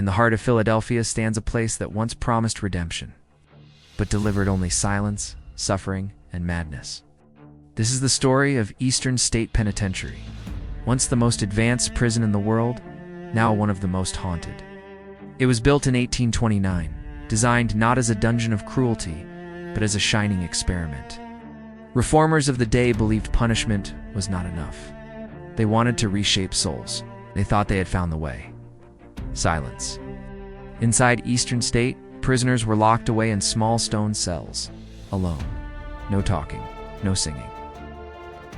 In the heart of Philadelphia stands a place that once promised redemption, but delivered only silence, suffering, and madness. This is the story of Eastern State Penitentiary, once the most advanced prison in the world, now one of the most haunted. It was built in 1829, designed not as a dungeon of cruelty, but as a shining experiment. Reformers of the day believed punishment was not enough. They wanted to reshape souls. They thought they had found the way. Silence. Inside Eastern State, prisoners were locked away in small stone cells, alone. No talking, no singing.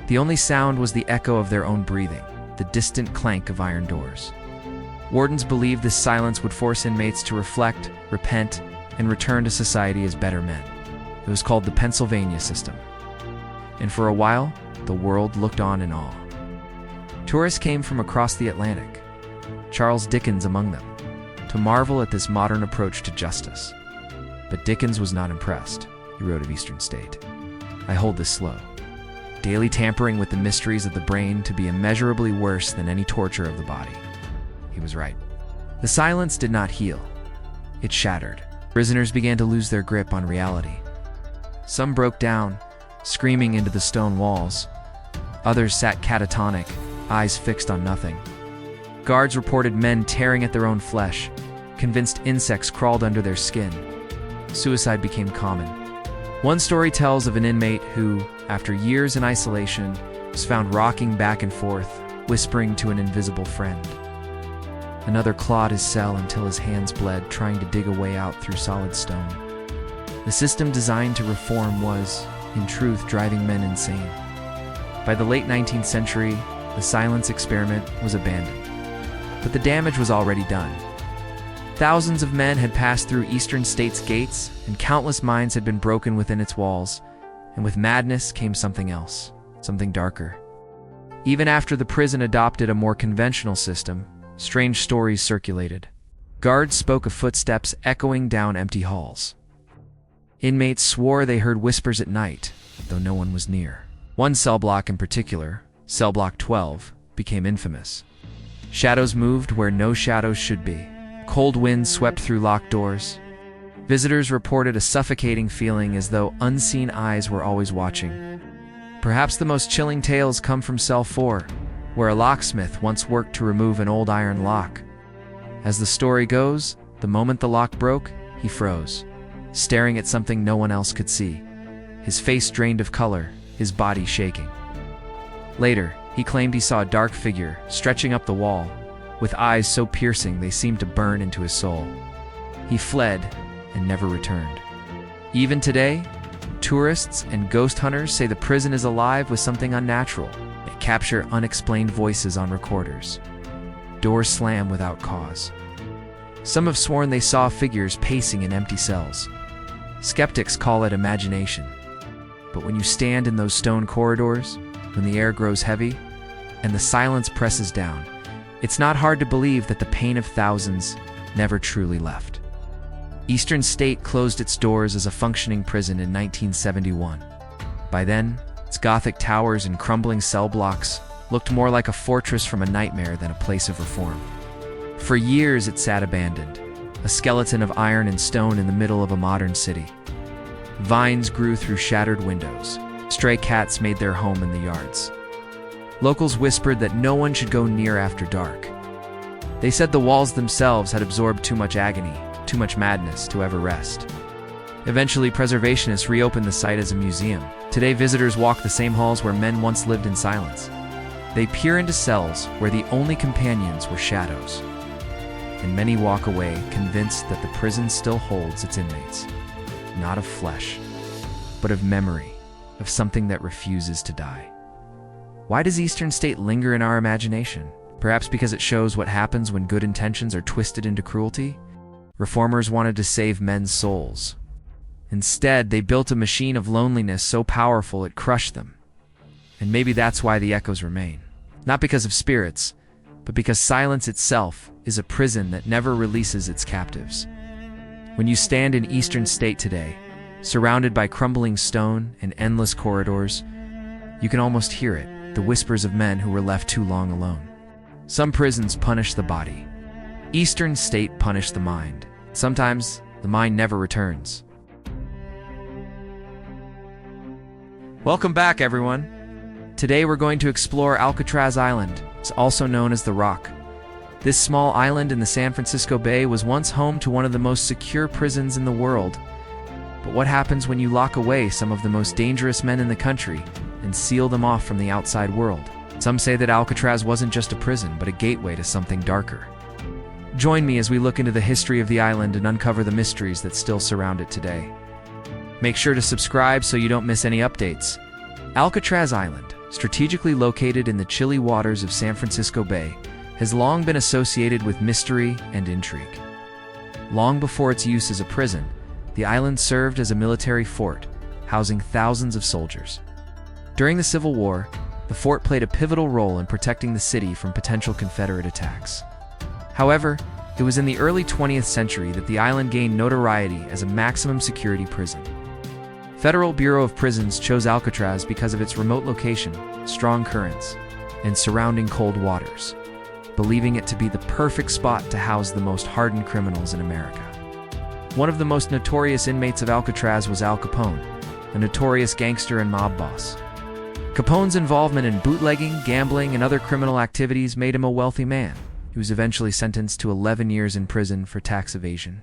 The only sound was the echo of their own breathing, the distant clank of iron doors. Wardens believed this silence would force inmates to reflect, repent, and return to society as better men. It was called the Pennsylvania system. And for a while, the world looked on in awe. Tourists came from across the Atlantic, Charles Dickens among them, to marvel at this modern approach to justice. But Dickens was not impressed. He wrote of Eastern State, "I hold this slow, daily tampering with the mysteries of the brain to be immeasurably worse than any torture of the body." He was right. The silence did not heal. It shattered. Prisoners began to lose their grip on reality. Some broke down, screaming into the stone walls. Others sat catatonic, eyes fixed on nothing. Guards reported men tearing at their own flesh, convinced insects crawled under their skin. Suicide became common. One story tells of an inmate who, after years in isolation, was found rocking back and forth, whispering to an invisible friend. Another clawed his cell until his hands bled, trying to dig a way out through solid stone. The system designed to reform was, in truth, driving men insane. By the late 19th century, the silence experiment was abandoned. But the damage was already done. Thousands of men had passed through Eastern State's gates, and countless minds had been broken within its walls. And with madness came something else, something darker. Even after the prison adopted a more conventional system, strange stories circulated. Guards spoke of footsteps echoing down empty halls. Inmates swore they heard whispers at night, though no one was near. One cell block in particular, cell block 12, became infamous. Shadows moved where no shadows should be. Cold winds swept through locked doors. Visitors reported a suffocating feeling as though unseen eyes were always watching. Perhaps the most chilling tales come from cell 4, where a locksmith once worked to remove an old iron lock. As the story goes, the moment the lock broke, he froze, staring at something no one else could see. His face drained of color, his body shaking. Later, he claimed he saw a dark figure stretching up the wall, with eyes so piercing they seemed to burn into his soul. He fled and never returned. Even today, tourists and ghost hunters say the prison is alive with something unnatural. They capture unexplained voices on recorders. Doors slam without cause. Some have sworn they saw figures pacing in empty cells. Skeptics call it imagination. But when you stand in those stone corridors, when the air grows heavy, and the silence presses down, it's not hard to believe that the pain of thousands never truly left. Eastern State closed its doors as a functioning prison in 1971. By then, its Gothic towers and crumbling cell blocks looked more like a fortress from a nightmare than a place of reform. For years it sat abandoned, a skeleton of iron and stone in the middle of a modern city. Vines grew through shattered windows. Stray cats made their home in the yards. Locals whispered that no one should go near after dark. They said the walls themselves had absorbed too much agony, too much madness to ever rest. Eventually, preservationists reopened the site as a museum. Today, visitors walk the same halls where men once lived in silence. They peer into cells where the only companions were shadows. And many walk away convinced that the prison still holds its inmates, not of flesh, but of memory, of something that refuses to die. Why does Eastern State linger in our imagination? Perhaps because it shows what happens when good intentions are twisted into cruelty? Reformers wanted to save men's souls. Instead, they built a machine of loneliness so powerful it crushed them. And maybe that's why the echoes remain. Not because of spirits, but because silence itself is a prison that never releases its captives. When you stand in Eastern State today, surrounded by crumbling stone and endless corridors, you can almost hear it, the whispers of men who were left too long alone. Some prisons punish the body. Eastern state punish the mind. Sometimes, the mind never returns. Welcome back, everyone. Today we're going to explore Alcatraz Island. It's also known as the Rock. This small island in the San Francisco Bay was once home to one of the most secure prisons in the world. But what happens when you lock away some of the most dangerous men in the country and seal them off from the outside world? Some say that Alcatraz wasn't just a prison, but a gateway to something darker. Join me as we look into the history of the island and uncover the mysteries that still surround it today. Make sure to subscribe so you don't miss any updates. Alcatraz Island, strategically located in the chilly waters of San Francisco Bay, has long been associated with mystery and intrigue. Long before its use as a prison, the island served as a military fort, housing thousands of soldiers. During the Civil War, the fort played a pivotal role in protecting the city from potential Confederate attacks. However, it was in the early 20th century that the island gained notoriety as a maximum security prison. Federal Bureau of Prisons chose Alcatraz because of its remote location, strong currents, and surrounding cold waters, believing it to be the perfect spot to house the most hardened criminals in America. One of the most notorious inmates of Alcatraz was Al Capone, a notorious gangster and mob boss. Capone's involvement in bootlegging, gambling, and other criminal activities made him a wealthy man. He was eventually sentenced to 11 years in prison for tax evasion.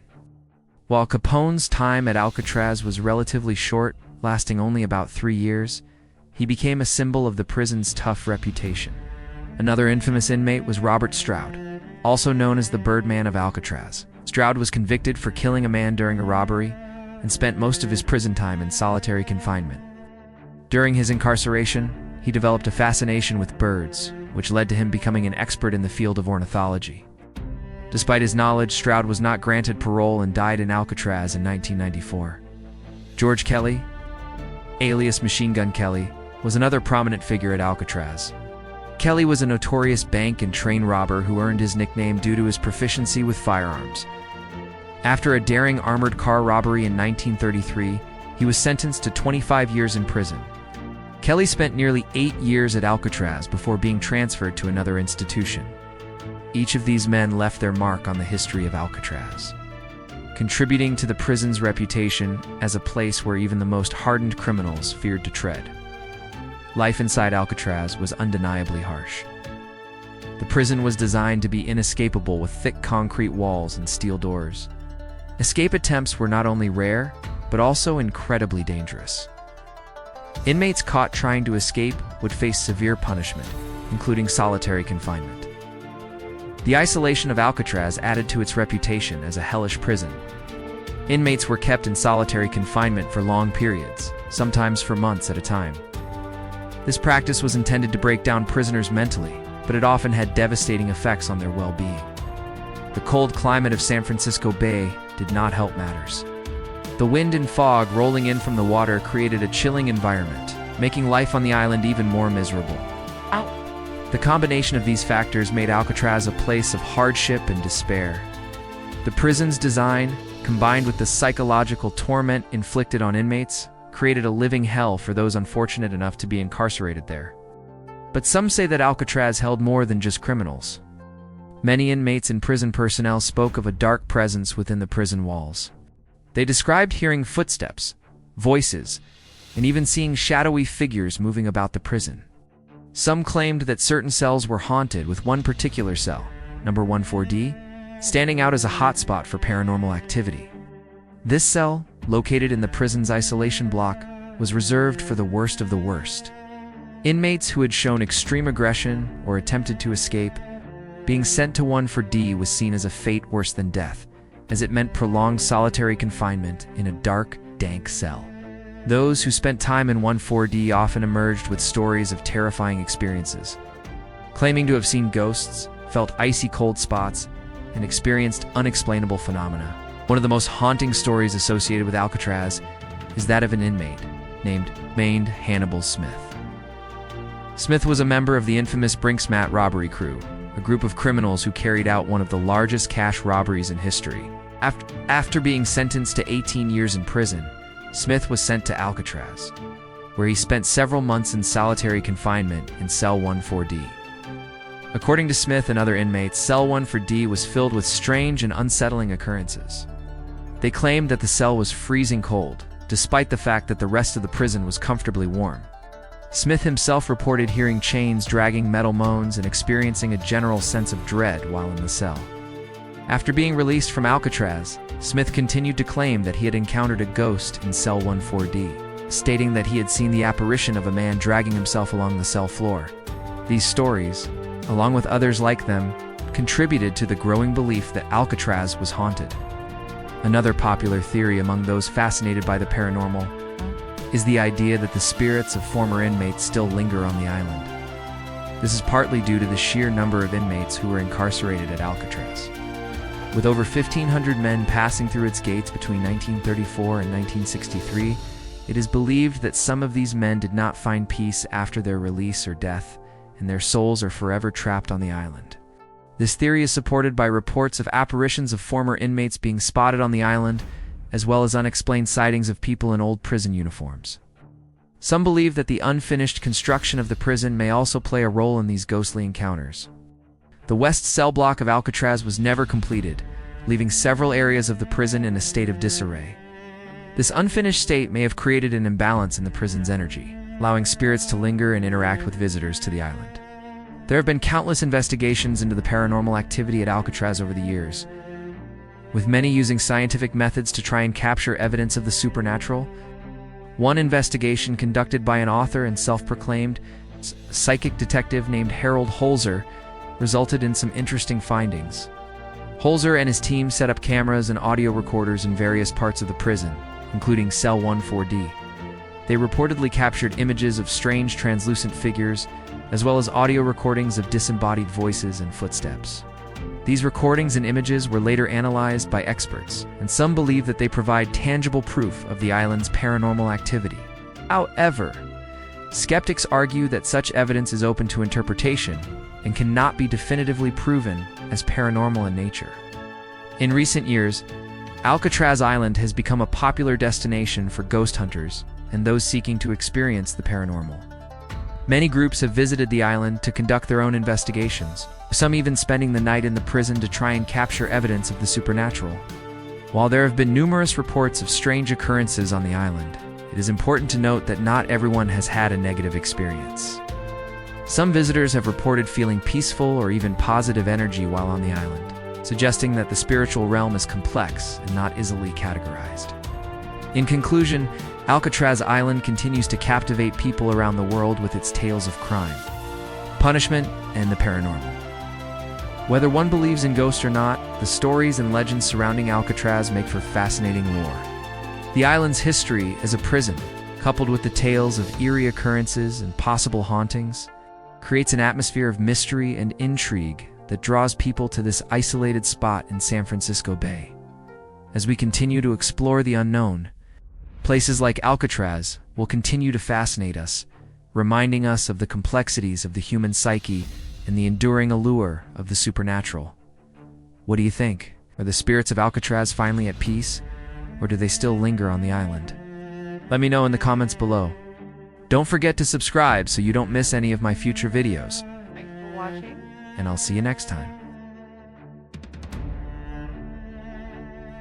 While Capone's time at Alcatraz was relatively short, lasting only about 3 years, he became a symbol of the prison's tough reputation. Another infamous inmate was Robert Stroud, also known as the Birdman of Alcatraz. Stroud was convicted for killing a man during a robbery and spent most of his prison time in solitary confinement. During his incarceration, he developed a fascination with birds, which led to him becoming an expert in the field of ornithology. Despite his knowledge, Stroud was not granted parole and died in Alcatraz in 1994. George Kelly, alias Machine Gun Kelly, was another prominent figure at Alcatraz. Kelly was a notorious bank and train robber who earned his nickname due to his proficiency with firearms. After a daring armored car robbery in 1933, he was sentenced to 25 years in prison. Kelly spent nearly 8 years at Alcatraz before being transferred to another institution. Each of these men left their mark on the history of Alcatraz, contributing to the prison's reputation as a place where even the most hardened criminals feared to tread. Life inside Alcatraz was undeniably harsh. The prison was designed to be inescapable with thick concrete walls and steel doors. Escape attempts were not only rare, but also incredibly dangerous. Inmates caught trying to escape would face severe punishment, including solitary confinement. The isolation of Alcatraz added to its reputation as a hellish prison. Inmates were kept in solitary confinement for long periods, sometimes for months at a time. This practice was intended to break down prisoners mentally, but it often had devastating effects on their well-being. The cold climate of San Francisco Bay did not help matters. The wind and fog rolling in from the water created a chilling environment, making life on the island even more miserable. The combination of these factors made Alcatraz a place of hardship and despair. The prison's design, combined with the psychological torment inflicted on inmates, created a living hell for those unfortunate enough to be incarcerated there. But some say that Alcatraz held more than just criminals. Many inmates and prison personnel spoke of a dark presence within the prison walls. They described hearing footsteps, voices, and even seeing shadowy figures moving about the prison. Some claimed that certain cells were haunted, with one particular cell, number 14D, standing out as a hotspot for paranormal activity. This cell, located in the prison's isolation block, was reserved for the worst of the worst. Inmates who had shown extreme aggression or attempted to escape, being sent to 14D was seen as a fate worse than death, as it meant prolonged solitary confinement in a dark, dank cell. Those who spent time in 14D often emerged with stories of terrifying experiences, claiming to have seen ghosts, felt icy cold spots, and experienced unexplainable phenomena. One of the most haunting stories associated with Alcatraz is that of an inmate named Hannibal Smith. Smith was a member of the infamous Brinksmat robbery crew, a group of criminals who carried out one of the largest cash robberies in history. After being sentenced to 18 years in prison, Smith was sent to Alcatraz, where he spent several months in solitary confinement in cell 14D. According to Smith and other inmates, Cell 1-4D was filled with strange and unsettling occurrences. They claimed that the cell was freezing cold, despite the fact that the rest of the prison was comfortably warm. Smith himself reported hearing chains dragging, metal moans, and experiencing a general sense of dread while in the cell. After being released from Alcatraz, Smith continued to claim that he had encountered a ghost in Cell 1-4D, stating that he had seen the apparition of a man dragging himself along the cell floor. These stories, along with others like them, contributed to the growing belief that Alcatraz was haunted. Another popular theory among those fascinated by the paranormal is the idea that the spirits of former inmates still linger on the island. This is partly due to the sheer number of inmates who were incarcerated at Alcatraz. With over 1,500 men passing through its gates between 1934 and 1963, it is believed that some of these men did not find peace after their release or death, and their souls are forever trapped on the island. This theory is supported by reports of apparitions of former inmates being spotted on the island, as well as unexplained sightings of people in old prison uniforms. Some believe that the unfinished construction of the prison may also play a role in these ghostly encounters. The west cell block of Alcatraz was never completed, leaving several areas of the prison in a state of disarray. This unfinished state may have created an imbalance in the prison's energy, allowing spirits to linger and interact with visitors to the island. There have been countless investigations into the paranormal activity at Alcatraz over the years, with many using scientific methods to try and capture evidence of the supernatural. One investigation conducted by an author and self-proclaimed psychic detective named Harold Holzer resulted in some interesting findings. Holzer and his team set up cameras and audio recorders in various parts of the prison, including Cell 1-4D. They reportedly captured images of strange translucent figures, as well as audio recordings of disembodied voices and footsteps. These recordings and images were later analyzed by experts, and some believe that they provide tangible proof of the island's paranormal activity. However, skeptics argue that such evidence is open to interpretation and cannot be definitively proven as paranormal in nature. In recent years, Alcatraz Island has become a popular destination for ghost hunters and those seeking to experience the paranormal. Many groups have visited the island to conduct their own investigations, some even spending the night in the prison to try and capture evidence of the supernatural. While there have been numerous reports of strange occurrences on the island, it is important to note that not everyone has had a negative experience. Some visitors have reported feeling peaceful or even positive energy while on the island, suggesting that the spiritual realm is complex and not easily categorized. In conclusion, Alcatraz Island continues to captivate people around the world with its tales of crime, punishment, and the paranormal. Whether one believes in ghosts or not, the stories and legends surrounding Alcatraz make for fascinating lore. The island's history as a prison, coupled with the tales of eerie occurrences and possible hauntings, creates an atmosphere of mystery and intrigue that draws people to this isolated spot in San Francisco Bay. As we continue to explore the unknown, places like Alcatraz will continue to fascinate us, reminding us of the complexities of the human psyche and the enduring allure of the supernatural. What do you think? Are the spirits of Alcatraz finally at peace, or do they still linger on the island? Let me know in the comments below. Don't forget to subscribe so you don't miss any of my future videos. Thanks for watching. And I'll see you next time.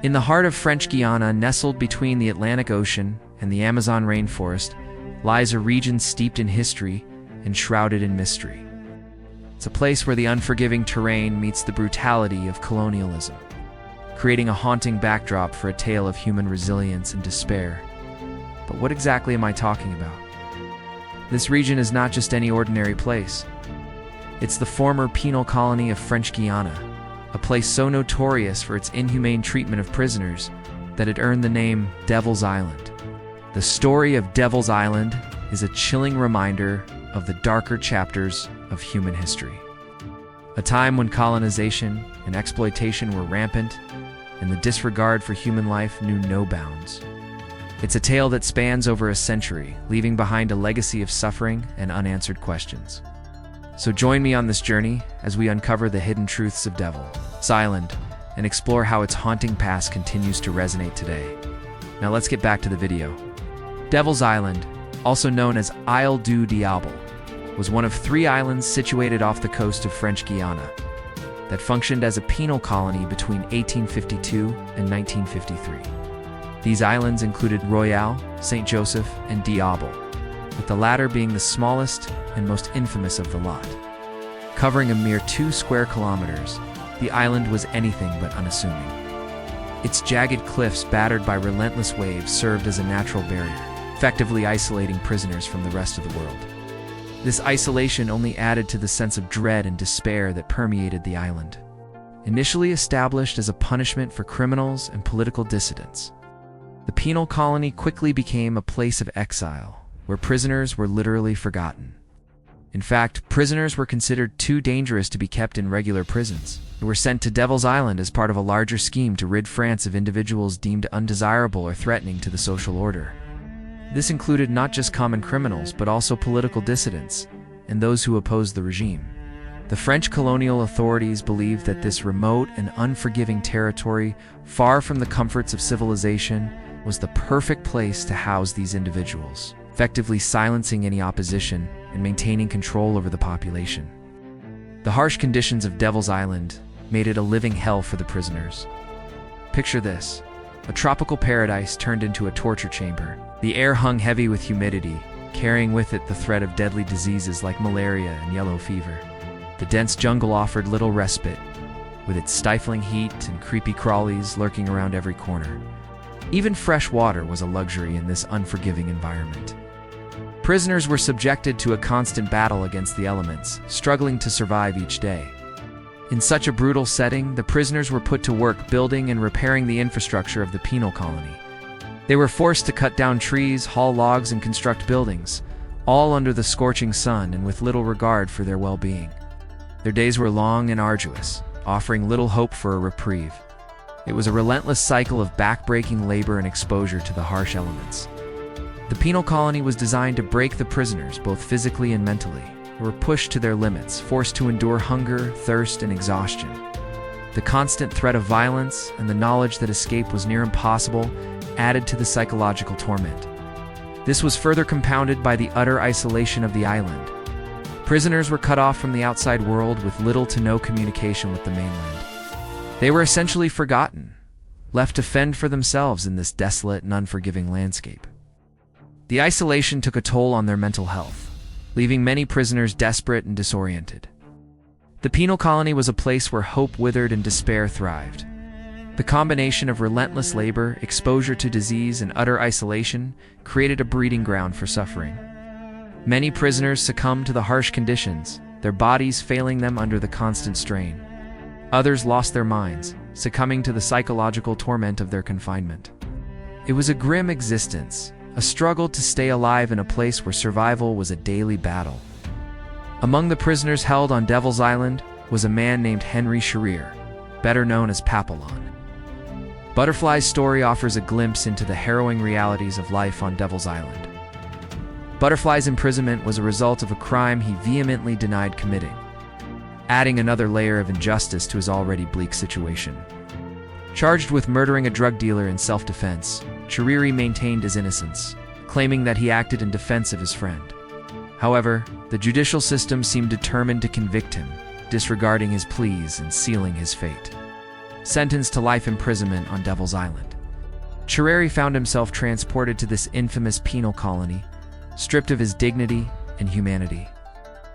In the heart of French Guiana, nestled between the Atlantic Ocean and the Amazon rainforest, lies a region steeped in history and shrouded in mystery. It's a place where the unforgiving terrain meets the brutality of colonialism, creating a haunting backdrop for a tale of human resilience and despair. But what exactly am I talking about? This region is not just any ordinary place. It's the former penal colony of French Guiana, a place so notorious for its inhumane treatment of prisoners that it earned the name Devil's Island. The story of Devil's Island is a chilling reminder of the darker chapters of human history. A time when colonization and exploitation were rampant, and the disregard for human life knew no bounds. It's a tale that spans over a century, leaving behind a legacy of suffering and unanswered questions. So join me on this journey as we uncover the hidden truths of Devil's Island and explore how its haunting past continues to resonate today. Now let's get back to the video. Devil's Island, also known as Isle du Diable, was one of 3 islands situated off the coast of French Guiana that functioned as a penal colony between 1852 and 1953. These islands included Royale, St. Joseph, and Diable, with the latter being the smallest and most infamous of the lot. Covering a mere 2 square kilometers, the island was anything but unassuming. Its jagged cliffs battered by relentless waves served as a natural barrier, effectively isolating prisoners from the rest of the world. This isolation only added to the sense of dread and despair that permeated the island. Initially established as a punishment for criminals and political dissidents, the penal colony quickly became a place of exile, where prisoners were literally forgotten. In fact, prisoners were considered too dangerous to be kept in regular prisons. They were sent to Devil's Island as part of a larger scheme to rid France of individuals deemed undesirable or threatening to the social order. This included not just common criminals, but also political dissidents and those who opposed the regime. The French colonial authorities believed that this remote and unforgiving territory, far from the comforts of civilization, was the perfect place to house these individuals, effectively silencing any opposition and maintaining control over the population. The harsh conditions of Devil's Island made it a living hell for the prisoners. Picture this: a tropical paradise turned into a torture chamber. The air hung heavy with humidity, carrying with it the threat of deadly diseases like malaria and yellow fever. The dense jungle offered little respite, with its stifling heat and creepy crawlies lurking around every corner. Even fresh water was a luxury in this unforgiving environment. Prisoners were subjected to a constant battle against the elements, struggling to survive each day. In such a brutal setting, the prisoners were put to work building and repairing the infrastructure of the penal colony. They were forced to cut down trees, haul logs, and construct buildings, all under the scorching sun and with little regard for their well-being. Their days were long and arduous, offering little hope for a reprieve. It was a relentless cycle of back-breaking labor and exposure to the harsh elements. The penal colony was designed to break the prisoners both physically and mentally, who were pushed to their limits, forced to endure hunger, thirst, and exhaustion. The constant threat of violence and the knowledge that escape was near impossible added to the psychological torment. This was further compounded by the utter isolation of the island. Prisoners were cut off from the outside world with little to no communication with the mainland. They were essentially forgotten, left to fend for themselves in this desolate and unforgiving landscape. The isolation took a toll on their mental health, leaving many prisoners desperate and disoriented. The penal colony was a place where hope withered and despair thrived. The combination of relentless labor, exposure to disease, and utter isolation created a breeding ground for suffering. Many prisoners succumbed to the harsh conditions, their bodies failing them under the constant strain. Others lost their minds, succumbing to the psychological torment of their confinement. It was a grim existence, a struggle to stay alive in a place where survival was a daily battle. Among the prisoners held on Devil's Island was a man named Henry Shearer, better known as Papillon. Butterfly's story offers a glimpse into the harrowing realities of life on Devil's Island. Butterfly's imprisonment was a result of a crime he vehemently denied committing, adding another layer of injustice to his already bleak situation. Charged with murdering a drug dealer in self-defense, Shearer maintained his innocence, claiming that he acted in defense of his friend. However, the judicial system seemed determined to convict him, disregarding his pleas and sealing his fate. Sentenced to life imprisonment on Devil's Island, Shearer found himself transported to this infamous penal colony, stripped of his dignity and humanity.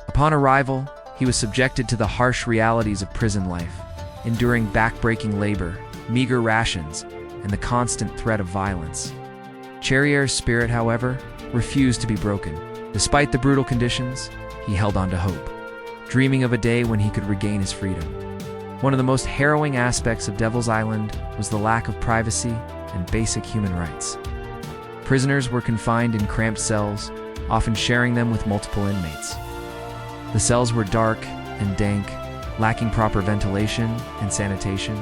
Upon arrival, he was subjected to the harsh realities of prison life, enduring back-breaking labor, meager rations, and the constant threat of violence. Shearer's spirit, however, refused to be broken. Despite the brutal conditions, he held on to hope, dreaming of a day when he could regain his freedom. One of the most harrowing aspects of Devil's Island was the lack of privacy and basic human rights. Prisoners were confined in cramped cells, often sharing them with multiple inmates. The cells were dark and dank, lacking proper ventilation and sanitation.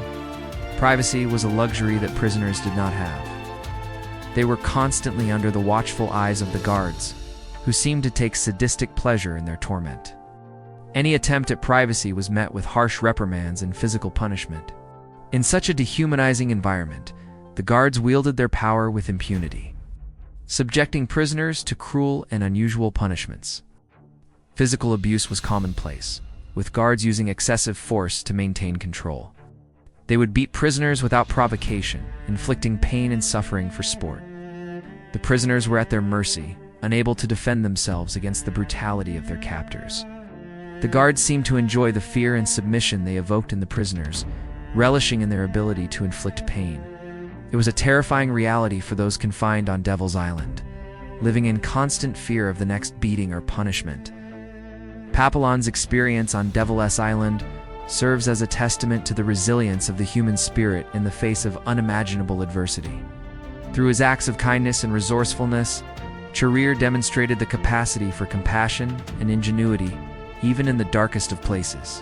Privacy was a luxury that prisoners did not have. They were constantly under the watchful eyes of the guards, who seemed to take sadistic pleasure in their torment. Any attempt at privacy was met with harsh reprimands and physical punishment. In such a dehumanizing environment, the guards wielded their power with impunity, subjecting prisoners to cruel and unusual punishments. Physical abuse was commonplace, with guards using excessive force to maintain control. They would beat prisoners without provocation, inflicting pain and suffering for sport. The prisoners were at their mercy, unable to defend themselves against the brutality of their captors. The guards seemed to enjoy the fear and submission they evoked in the prisoners, relishing in their ability to inflict pain. It was a terrifying reality for those confined on Devil's Island, living in constant fear of the next beating or punishment. Papillon's experience on Devil's Island serves as a testament to the resilience of the human spirit in the face of unimaginable adversity. Through his acts of kindness and resourcefulness, Charir demonstrated the capacity for compassion and ingenuity, even in the darkest of places.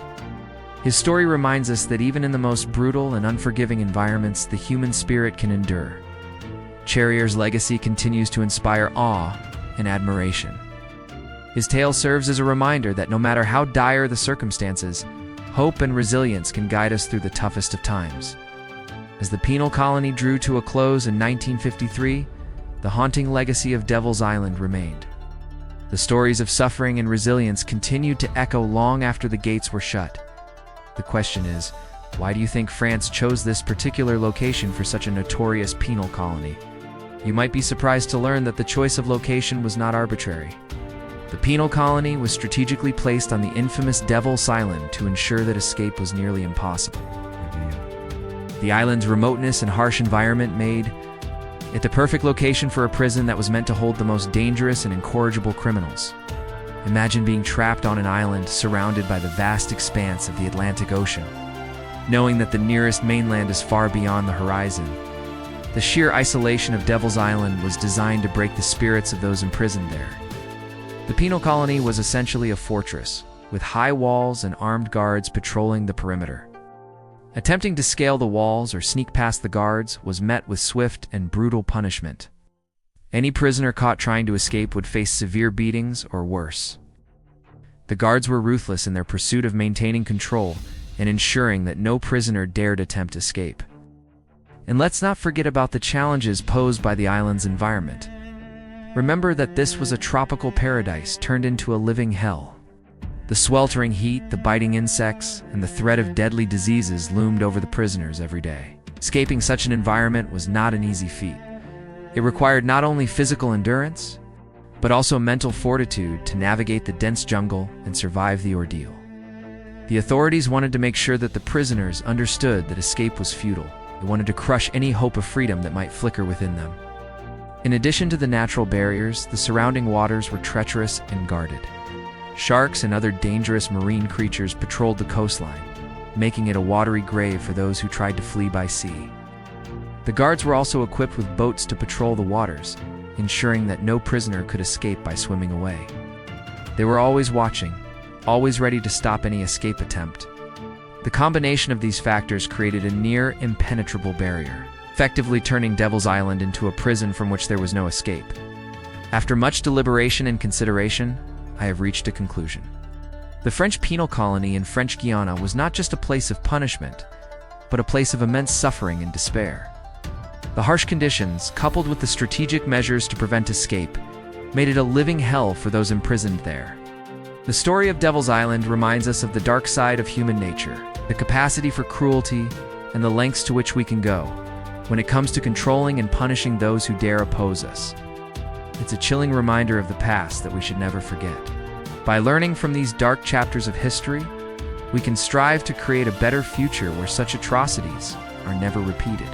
His story reminds us that even in the most brutal and unforgiving environments, the human spirit can endure. Charir's legacy continues to inspire awe and admiration. His tale serves as a reminder that no matter how dire the circumstances, hope and resilience can guide us through the toughest of times. As the penal colony drew to a close in 1953, the haunting legacy of Devil's Island remained. The stories of suffering and resilience continued to echo long after the gates were shut. The question is, why do you think France chose this particular location for such a notorious penal colony? You might be surprised to learn that the choice of location was not arbitrary. The penal colony was strategically placed on the infamous Devil's Island to ensure that escape was nearly impossible. The island's remoteness and harsh environment made it the perfect location for a prison that was meant to hold the most dangerous and incorrigible criminals. Imagine being trapped on an island surrounded by the vast expanse of the Atlantic Ocean, knowing that the nearest mainland is far beyond the horizon. The sheer isolation of Devil's Island was designed to break the spirits of those imprisoned there. The penal colony was essentially a fortress, with high walls and armed guards patrolling the perimeter. Attempting to scale the walls or sneak past the guards was met with swift and brutal punishment. Any prisoner caught trying to escape would face severe beatings or worse. The guards were ruthless in their pursuit of maintaining control and ensuring that no prisoner dared attempt escape. And let's not forget about the challenges posed by the island's environment. Remember that this was a tropical paradise turned into a living hell. The sweltering heat, the biting insects, and the threat of deadly diseases loomed over the prisoners every day. Escaping such an environment was not an easy feat. It required not only physical endurance, but also mental fortitude to navigate the dense jungle and survive the ordeal. The authorities wanted to make sure that the prisoners understood that escape was futile. They wanted to crush any hope of freedom that might flicker within them. In addition to the natural barriers, the surrounding waters were treacherous and guarded. Sharks and other dangerous marine creatures patrolled the coastline, making it a watery grave for those who tried to flee by sea. The guards were also equipped with boats to patrol the waters, ensuring that no prisoner could escape by swimming away. They were always watching, always ready to stop any escape attempt. The combination of these factors created a near impenetrable barrier, effectively turning Devil's Island into a prison from which there was no escape. After much deliberation and consideration, I have reached a conclusion. The French penal colony in French Guiana was not just a place of punishment, but a place of immense suffering and despair. The harsh conditions, coupled with the strategic measures to prevent escape, made it a living hell for those imprisoned there. The story of Devil's Island reminds us of the dark side of human nature, the capacity for cruelty, and the lengths to which we can go when it comes to controlling and punishing those who dare oppose us. It's a chilling reminder of the past that we should never forget. By learning from these dark chapters of history, we can strive to create a better future where such atrocities are never repeated.